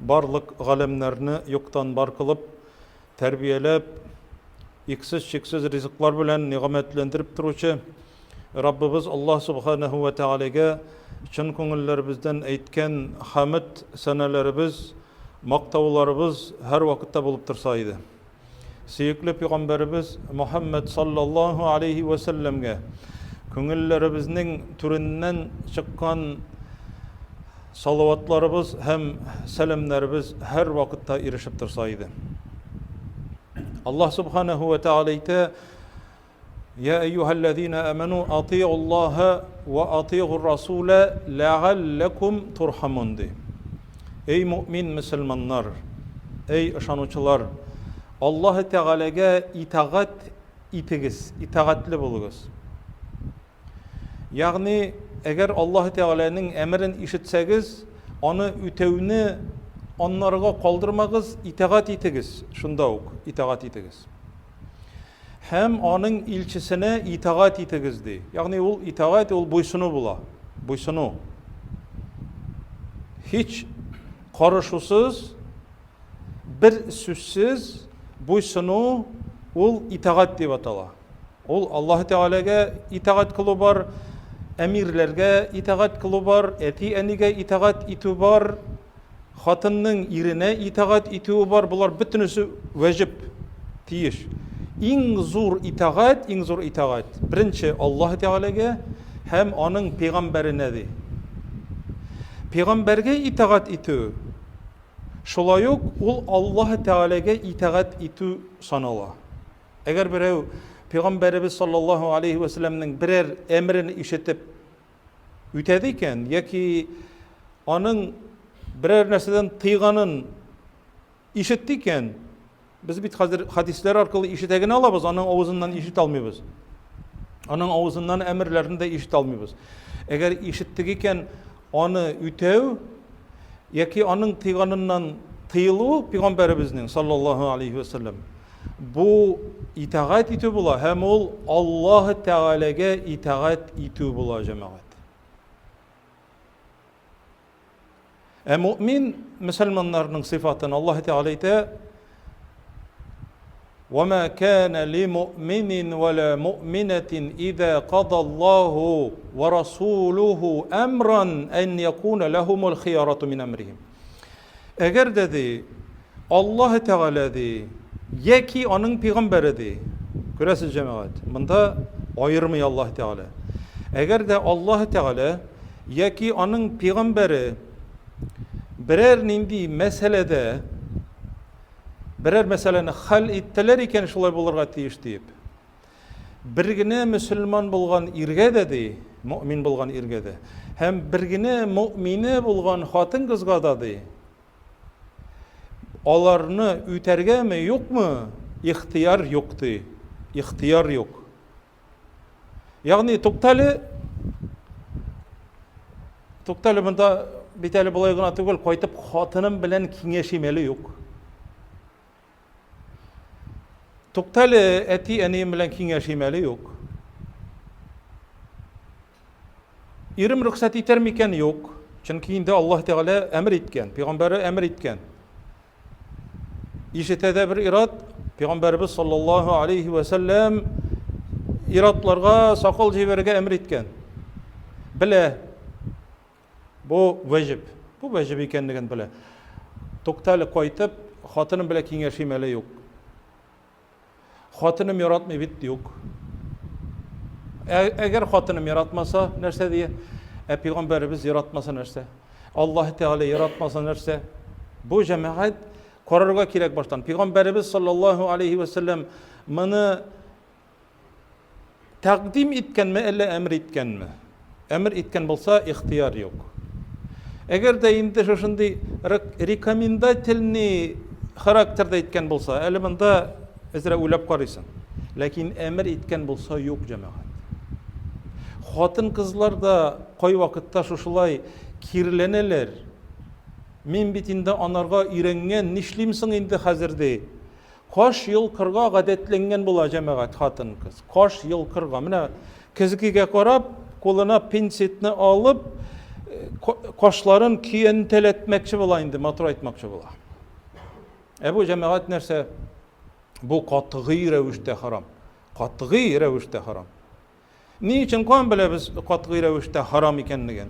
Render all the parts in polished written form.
барлык галимнәрне юктан бар кылып, тәрбияләп, иксез-чиксез ризыклар белән нигъмәтләндереп торучы Раббыбыз Аллаһ Субханаһу ва Таалагә чын күңелләребездән әйткән хәмд сәнәләребез, мактауларыбыз һәр вакытта булып торса иде. Сөекле Пәйгамбәребез Мөхәммәд саллаллаһу алейхи ва сәлләмгә күңелләребезнең түреннән чыккан салаватларыбыз һәм сәламнәребез һәр вакытта ирешеп торса иде. Аллаһ Субханаһу ва Тааля әйтә: «Я әйюһәлләзина аману атиғуллаһа ва атиғур расула ләғәлләкум турхамун» ди. Эй мөмин мөселманнар, эй ышанучылар, Аллаһ Тәгаләгә итагать итегез, итагатлы булыгыз. Ягъни, әгәр Аллаһ Тәгаләнең әмрен ишетсәгез, аны үтәүне аннарга калдырмагыз, итагать итегез. Шунда ук итагать итегез. Һәм аның илчесенә итагать итегез ди. Ягъни ул итагать, ул буйсыну була. Буйсыну. Hiç карышусыз, бер сүзсез буйсыну ул итагать дип атала. Ул Аллаһ Тәгаләгә итагать кылу бар, әмирләргә итагать кылу бар, әти-әнигә итагать итү бар, хатынның иренә итагать итү бар. Булар бөтенесе ваҗиб, тиеш. Иң зур итагать, беренче Аллаһ Тәгаләгә һәм аның пәйгамбәренә ди. Пәйгамбәргә итагать итү, шулай ук ул Аллаһ Тәгаләгә итагать итү санала. Әгәр берәү Пәйгамбәребез саллаллаһу алейхи ва сәлләмнең берәр әмрен ишетеп үтәде икән, яки аның берәр нәрсәдән тыйганын ишетте икән, без бит хәзер хадисләр аркылы ишетә генә алабыз, аның авызыннан ишет алмыйбыз. Аның авызыннан әмерләрен дә ишет алмыйбыз. Әгәр ишеттек икән, аны үтәү яки аның тыйганыннан тыелу Пәйгамбәребезнең саллаллаһу алейхи ва сәлләм бу итагать итү була, һәм ул Аллаһ Тәгаләгә итагать итү була, җәмәгать. Мөмин мөселманнарның сыйфатын Аллаһ Тәгалә әйтә: وما كان لمؤمن ولا مؤمنة إذا قضى الله ورسوله أمرا أن يكون لهم الخيارة من أمرهم. Əgər dedi Allah Teala di, yeki onun peyğəmbəri di. Görəsiz cəmaət. Bunda ayırmıyor Allah Teala. Əgər də Allah Teala yeki onun peyğəmbəri birər nindi məsələdə birər məsələni hal etdilər ikən şulay bulurğa tiyиш deyib. Birgine Müslüman bulğan irgə dedi, mümin bulğan irgə de. Həm birgine mümini bulğan xatın qızğa da di. Onlarını ütərgə mi, yok mu? İxtiyar yoktu. İxtiyar yok. Yani toqtalı bunda bitəli bulayğına tügül qoytıb xatının bilən kengəşimeli yok. Toqtalı əti əniyim bilən kengəşimeli yok. İrim rüxsət iter mikən yok. Çünki indi Allah Teala əmr etken, Peyğəmbəri əmr etken. İşitədə bir irad, Peyğəmbərimiz sallallahu aleyhi və səlləm iradlarga saqal jiberge əmr etken. Bilə, bu vacib. Bu vacib ekenligen bilə. Toqtalı qoytıb, xatının bilə kengəşimeli yok. Xatınım yaratmay bitti yok. Eğer xatınım yaratmasa nerse diye, Peyğəmbərimiz yaratmasa nerse, Allah Teala yaratmasa nerse, bu cemaat qararga kerak baştan. Peyğəmbərimiz sallallahu aleyhi ve sellem bunu təqdim etken mi, elle əmr etken mi? Əmr etken bolsa ixtiyar yok. Eğer de indi şoşundi rekomendatelni xarakterde etken bolsa, elle bunda ezra uylab qaraysan. Lakin əmr etken bolsa yok cemaat. Xatın kızlar da qoy vaqtda şuşulay kirleneler. Min bitinde anarga irengen nişlimsin indi hazırdı. Kaç yıl kırga gadetlengen bula cemaat xatın kız. Kaç yıl kırga. Mine kızkiga qarab, koluna pinsetini alıp, Kaşların kiyenteletmekçi bola indi, matur aytmakçı bola. Bu cemaat nerse bu qatgî rewişde haram. Qatgî rewişde haram. Niçin kan bilebіз qatgî rewişde haram ekenligin?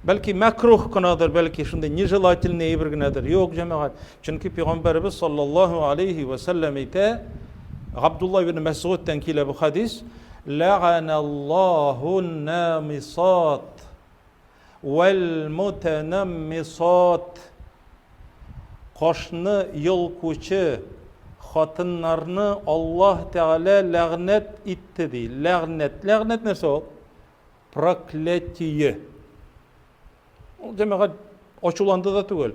Belki makruh kınadır, belki şunday nijelatilne bir günadır. Yok cemaat. Çünkü Peygamberimiz sallallahu aleyhi ve sellem ite Abdullah ibn Mes'ud'dan kile bu hadis la'anallahu namisat vel mutenammisat qaşını yılkuçı xatınlarını Allah Teala lağnet etti deyil. Lağnet nerse o? Prokletiye. O cemaat açulandı da tügel.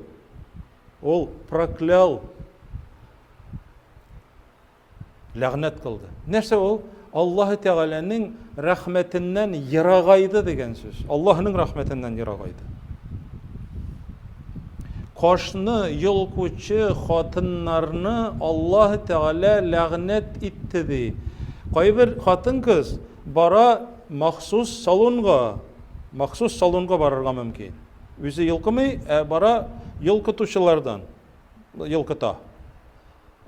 Ol prokлял. Lağnet kıldı. Nerse o? Allah Teala'nın rahmetinden yıragaydı degen söz. Allah'ın rahmetinden yıragaydı. Qaşını yılkuçı xatınlarını Allah Teala lağnet etti dey. Qaybir xatın kız bara maxsus salonga barırga mümkün. Üzü yılkımı bara yılkıtuşulardan yılkıta.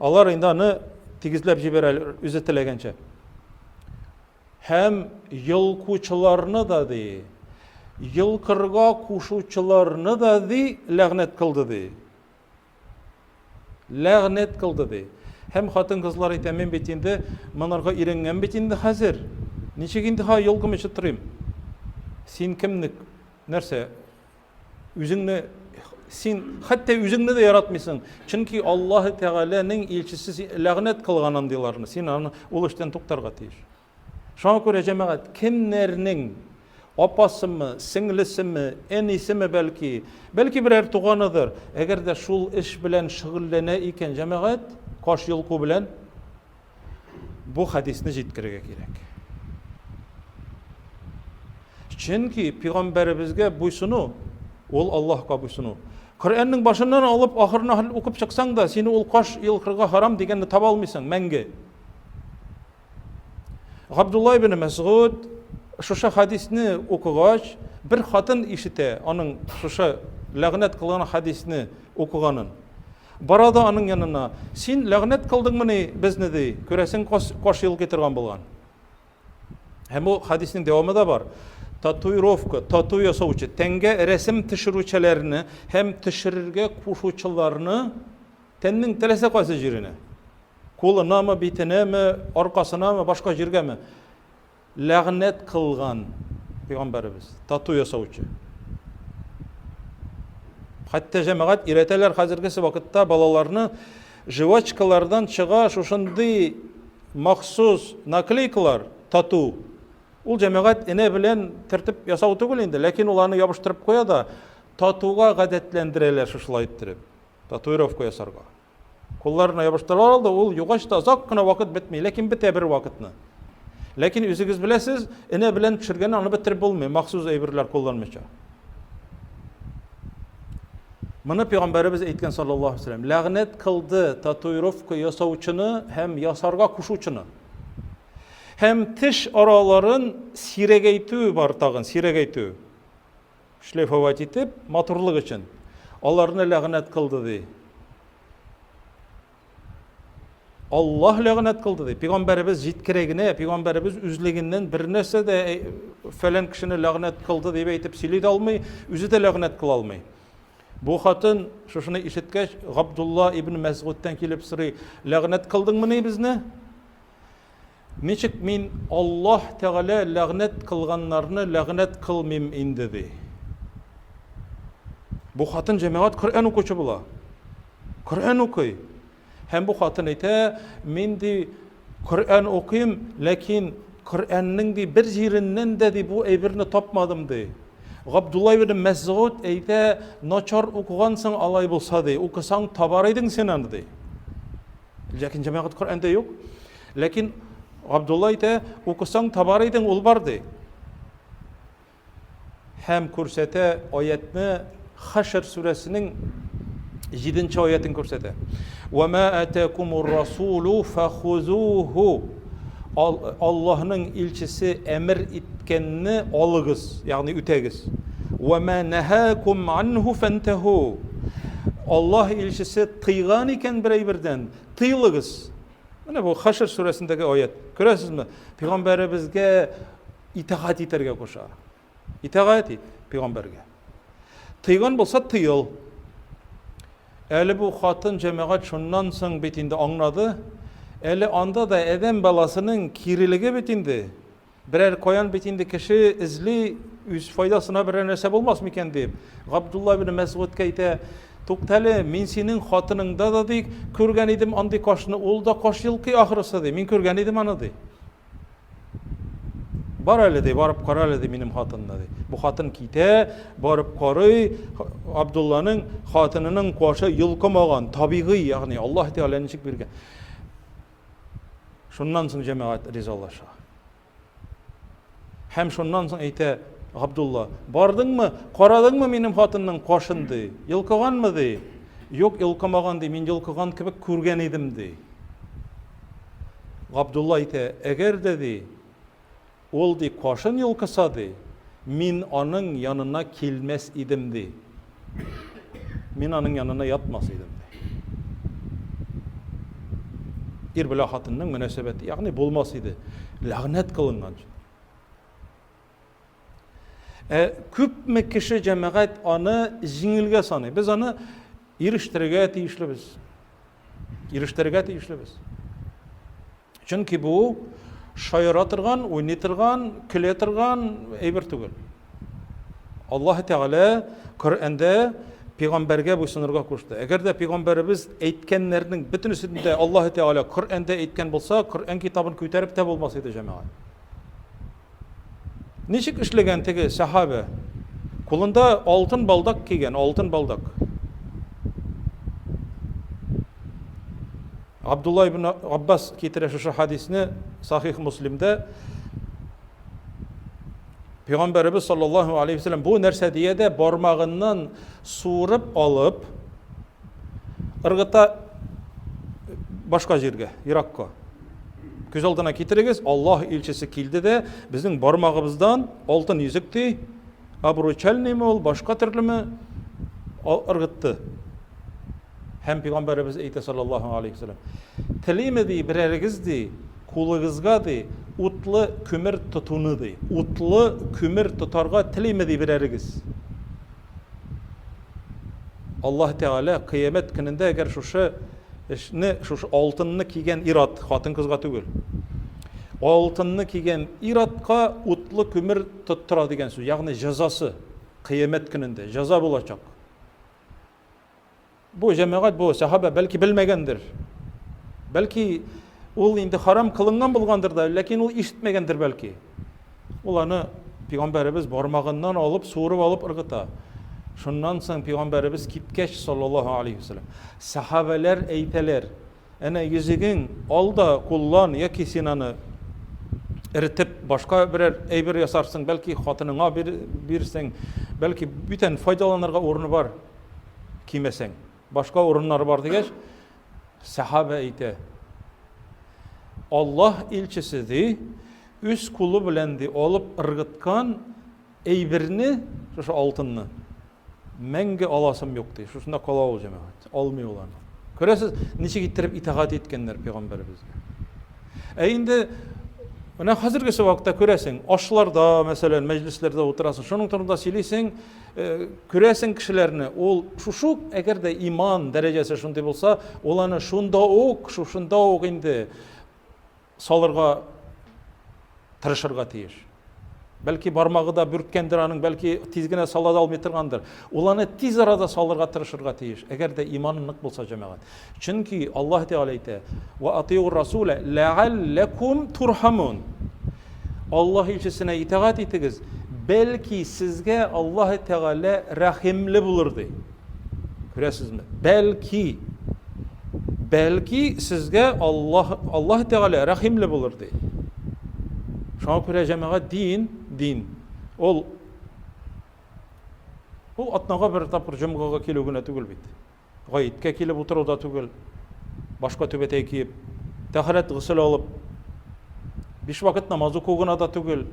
Alar indi anı tigizlep jiberer üzü tilegençe. Hem yılkuçularını da dey. Yılkırga kuşuçularını da dey lağnet kıldı dey. Lağnet kıldı dey. Hem hatın kızlar itemen betinde manarga irengen betinde hazır. Niçegindi ha yılkımı çıtırayım. Sen kimlik nerse üzüngni sen hatta üzüngni de yaratmışsın. Çünkü Allah Teala'nın elçisi lağnet kılganan diyorlarını. Sen onu uluştan tuktarga teyir. Şuna göre cemaat kimlerinin apası mı, singlisi mi, enisi mi belki birer tuğanıdır. Eğer de şul iş bilen şıgıllene iken cemaat kaş yılku bilen bu hadisini jitkirge gerek. Çünkü Peygamberimizge buysunu, ol Allah'a buysunu. Kur'an'ın başından alıp ahırına okup çıksan da seni ol kaş yılkırga haram degenini taba almışsın menge. Abdullah ibn Mes'ud şuşa hadisini okugaç bir hatın işite onun şuşa lağnet kılgan hadisini okuganın. Barada onun yanına sen lağnet kıldın mı ne biz ne dey? Köresin kaş yıl getirgan bolgan. Hem o hadisinin devamı da var. Tatu yasavçı, tenge resim tişirüçelerini hem tişirirge kuşuçularını tennin telese qaysı jirine. Koluna mı, bitine mi, arkasına mı, başka jirge mi? Lağnet kılgan Peygamberimiz. Tatu yasavçı. Hatta cemaat ireteler hazırgısı vakitte balalarını jıvaçkalardan çığa şuşunday maksus nakleykalar tatu. Ул cemaat ene bilen tertip yasau tugul indi, lakin ularını yapıştırıp koya da tatuga gadetlendireler şuşulay ettirip. Tatuировка yasarga. Kollarına yapıştırırlar aldı, ul yugaçta zakkına vakit bitmey, lakin bite bir vakitni. Lakin üzügiz bilesiz, ene bilen çirgeni anı bitirip olmay, maksus eybirler kullanmışa. Bunu Peygamberimiz aytgan sallallahu aleyhi ve sellem, lağnet kıldı tatuировка yasauçını hem yasarga kuşuçını. Hem tiş araların siregeytü var tağın, siregeytü. Şlefovat etip, maturluk için. Onlarına lağnet kıldı dey. Allah lağnet kıldı dey. Peygamberimiz jitkiregine, Peygamberimiz üzleginden bir nese de falan kişini lağnet kıldı deyip aytip silid almay, üzü de lağnet kıl almay. Bu hatın şuşunu işitkeş, Abdullah ibn Mes'ud'dan kelip sırı, lağnet kıldın mı ne bizne? Niçik min Allah Teala lağnet kılganlarını lağnet kılmim indi dey. Bu hatın cemaat Kur'an okuçu bula. Kur'an okuy. Hem bu hatın ite min di Kur'an okuyum, lakin Kur'an'nın di bir jirinden de bu ebirini tapmadım dey. Abdullah ibn Mes'ud ite naçar okugansın alay bolsa dey. Okusan tabaraydın sen anı dey. Lakin cemaat Kur'an'da yok. Lakin Abdullah ite okusan tabaraydın ol bar dey. Hem kursete ayetini Haşr suresinin 7. ayetini kursete. وَمَا أَتَاكُمُ الرَّسُولُ فَخُذُوهُ Allah'ның илчесе әмір иткенне алыгыз, ягъни үтәгез. Ва ма нахакум анху фантаху. Аллаһ илчесе тыйган икән бер әйбердән, тыйлыгыз. Менә бу Хашр сүрәсендәге аят. Күрәсезме? Пәйгамбәребезгә итаат итәргә куша. Итаат ит пәйгамбәргә. Тыйган булса тыйыл. Әле бу хатын җәмәгать шуннан соң бит инде аңлады. Әле анда да адәм баласының кирилеге бит инде. Берәр каян бит инде кеше изли үз файдасына берәр нәрсә булмас микән дип. Габдулла ибн Мәсгудка әйтә, туктале, мин синең хатыныңда да ди күргән идем андый кашны, ул да каш йылкый ахрысы ди. Мин күргән идем аны ди. Бар әле ди, барып кара әле ди минем хатынны ди. Бу хатын китә, барып карый, Абдулланың хатынының кашы йылкымаган, табигый, ягъни Аллаһ Тәгалә ничек биргән. Шуннан соң җәмәгать ризалаша. Һәм шуннан соң әйтә Абдулла, бардыңмы, карадыңмы минем хатынның кашын ди, йылкыганмы ди? Юк, йылкымаган ди, мин йылкыган кебек күргән идем ди. Абдулла әйтә, әгәр дә ди, ул ди кашын йылкыса ди, мин аның янына килмәс идем ди. Мин аның янына ятмас идем ди. Ир белән хатынның мөнәсәбәте, ягъни булмас иде. Ләгънәт кылынган. Күпме кеше җәмәгать аны җиңелгә саный. Без аны ирештергә тиешлебез. Ирештергә тиешлебез. Чөнки бу шайра торган, уйный торган, көлә торган әйбер түгел. Аллаһ Тәгалә Коръәндә пәйгамбәргә буйсынырга кушты. Әгәр дә пәйгамбәребез әйткәннәрнең бөтенесендә Аллаһ Тәгалә Коръәндә әйткән булса, Коръән китабын күтәреп тә булмас иде җәмәгать. Ничек эшләгән теге сахаба? Кулында алтын балдак кигән, алтын балдак. Абдулла ибн Аббас китерә шушы хадисне Сахих Муслимдә. Пәйгамбәребез саллаллаһу алейхи ва саллям бу нәрсә диядә бармагыннан суырып алып ыргыта башка җиргә, Иракка. Күз алдына китерегез, Аллаһ илчесе килде дә безнең бармагыбыздан алтын йөзек ди, обручальныймы ул, башка төрлеме ыргытты. Һәм пәйгамбәребез әйтә саллаллаһу алейхи ва саллям, телиме ди берәрегез ди, кулыгызга ди утлы күмер тотуны ди. Утлы күмер тотарга телиме ди берәрегез. Аллаһ Тәгалә кыямәт көнендә әгәр шушы алтынны кигән ират, хатын кызга түгел. Алтынны кигән иратка утлы күмер тоттыра дигән сүз, ягъни җәзасы кыямәт көнендә җәза булачак. Бу җәмәгать, бу сахаба бәлки белмәгәндер. Бәлки ул инде харам кылынган булгандыр да, ләкин ул ишетмәгәндер бәлки. Ул аны пәйгамбәребез бармагыннан алып, суырып алып ыргыта. Шуннан соң пәйгамбәребез киткәч саллаллаһу алейхи ва саллям, сахабалар әйтәләр, әнә йөзегең алда куллан, яки син аны иртеп башка берәр әйбер ясарсың, бәлки хатыныңа бирсәң, бәлки бүтән файдаланырга урыны бар, кимәсәң, башка урыннары бар дигәч, сахаба әйтә, Аллаһ илчесе ди, үз кулы белән ди алып ыргыткан әйберне, шушы алтынны мәңге аласым юк ди. Шушында кала ул җәмәгать, алмый ул аны. Күрәсез, ничек иттереп итаат иткәннәр пәйгамбәребезгә. Инде менә хәзергесе вакытта күрәсең, ашларда, мәсәлән, мәҗлесләрдә утырасың, шуның турында сөйлисең, күрәсең кешеләрне, ул шушы әгәр дә иман дәрәҗәсе шундый булса, ул аны шунда ук инде салырга тырышырга тиеш. Бәлки бармагы да бүрткәндер аның, бәлки тиз генә сала да алмый торгандыр. Ул аны тиз арада салырга тырышырга тиеш, әгәр дә иманы нык булса җәмәгать. Чөнки Аллаһ Тәгалә әйтә: "Ва атиур расула лааллакум турхамун." Аллаһ илчесенә итаат итегез, бәлки сезгә Аллаһ Тәгалә рәхимле булыр ди. Күрәсезме? Бәлки сезгә Аллаһ Тәгалә рәхимле булыр ди. Шуңа күрә җәмәгать дин. Ул атнага бер тапкыр җомгага килү генә түгел бит. Гаеткә килеп утыру да түгел. Башка түбәтәй киеп, тәһарәт гысыл алып, 5 vakit namazı kılgına da tügül.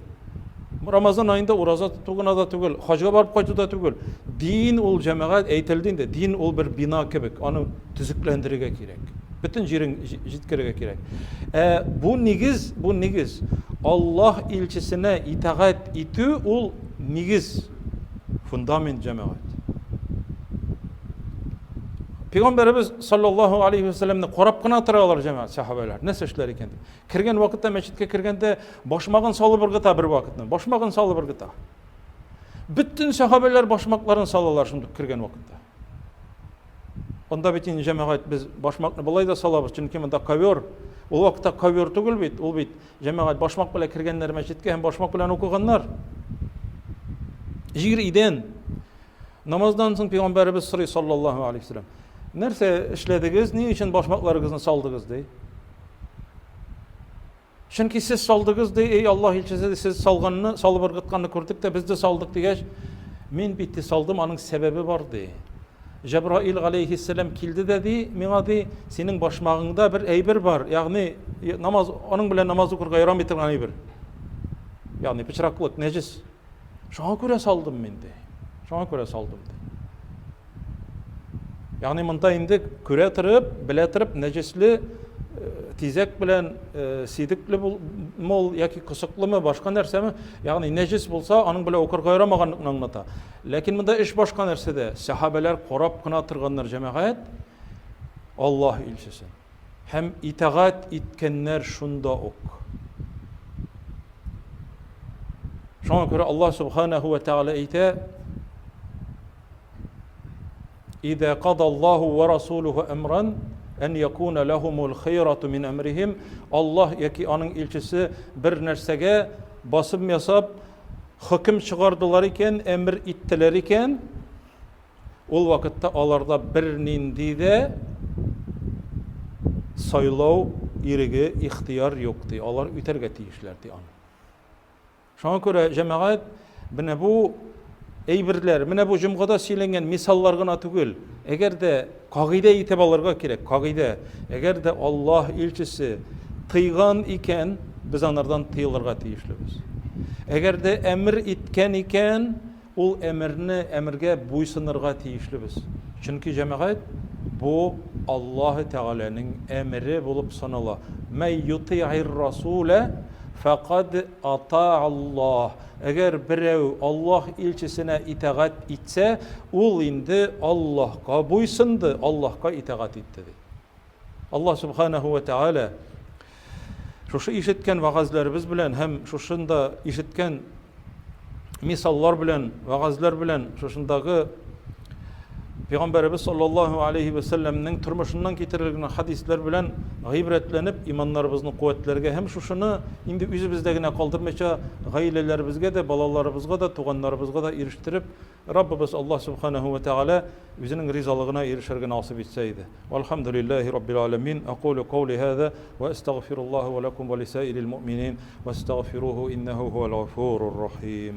Ramazan ayında urazat tutuguna da tügül, hacga barıp qaytu da tügül. Din ol cemaat eytildiğinde din ol bir bina kebek, onu tüzüklendirige kirek. Bütün jirin jitkirige kirek. Bu nigiz Allah ilçisine itaat itu ol nigiz, fundament cemaat. Peygamberimiz sallallahu aleyhi ve sellem'ni qorap qana turalar cemaat sahabeler. Ne seçler ekendi? Kirgen vakitte meçitke kirgende başmağın salı bir gıta bir vakitne. Başmağın salı bir gıta. Bütün sahabeler başmaklarını salalar şimdi kirgen vakitte. Onda bitin cemaat biz başmakны bulay da salabız. Çünkü mında kovyor. O vakitte kovyor tugul bit. Ol bit. Cemaat başmak bilen kirgenler meçitke hem başmak bilen okuganlar. Jir iden namazdan soň Peygamberimiz sallallahu aleyhi ve sellem nerse işledigiz, ni için başmaklarınızı saldınız dey. Çünkü siz saldınız dey, ey Allah ilçesi siz salganını, salıp ırgıtkanını gördük de biz de saldık diye. Men bitti saldım, anın sebebi var dey. Cebrail aleyhisselam kildi dedi, mena dey, senin başmağında bir eybir var. Yani namaz, onun bilen namazı kurga yaram bitirgen eybir. Yani pıçıraklık, necis. Şoňa göre saldım men dey. Şoňa göre saldım dey. Yani mında indi küre tırıp, bile tırıp, necisli, tizek bilen, sidikli mol, yaki kısıklı mı, başka nerse mi? Yani necis bulsa, anın bile okur gayramaganlıkını anlata. Lakin mında iş başka nerse de, sahabeler korap kına tırganlar cemaat, Allah ilçesi. Hem itaat itkenler şunda ok. Şoňa göre Allah subhanahu ve taala eýte: İza qadallahu ve rasuluhu emran en yekuna lahumul hayratu min emrihim. Allah yaki anın ilçisi bir nersege basım yasap hüküm çıgardılar iken, emir ittiler iken, ol vakitte alarda birinin de saylaw irigi ihtiyar yoktu. Alar üterge tiyişlerdi an. Şoňa göre cemaat bine bu eybirler, mine bu jumgada silengen misallar gana tügül. Eger de kagide itip alarga kerek, kagide. Eger de Allah ilçisi tıygan iken, biz anardan tıyılırga tiyişlibiz. Eger de emir itken iken, ol emirge buysunırga tiyişlibiz. Çünkü cemaat bu Allah Teala'nın emri bulup sanala. Men yuti'ir rasule faqad ata'allah. Eğer birev Allah ilçisine itaat itse, ol indi Allah'a buysundu, Allah'a itaat etti. Allah subhanahu ve taala şu işitken vaazlarımız bilen hem şunda işitken misallar bilen, vaazlar bilen şundagı Peygamberimiz sallallahu aleyhi ve sellem'nin turmuşundan getirilgen hadisler bilen gıybretlenip imanlarımızın kuvvetlerine hem şunu indi üzübizdegine kaldırmaça gailelerimizge de balalarımızga da tuganlarımızga da eriştirip Rabbimiz Allah subhanahu ve taala üzünün rizalığına erişerge nasip etseydi. Velhamdülillahi rabbil alamin. Aqulu qawli hada ve estağfirullah ve lekum ve lisairil mu'minin ve estağfiruhu innehu huvel gafurur rahim.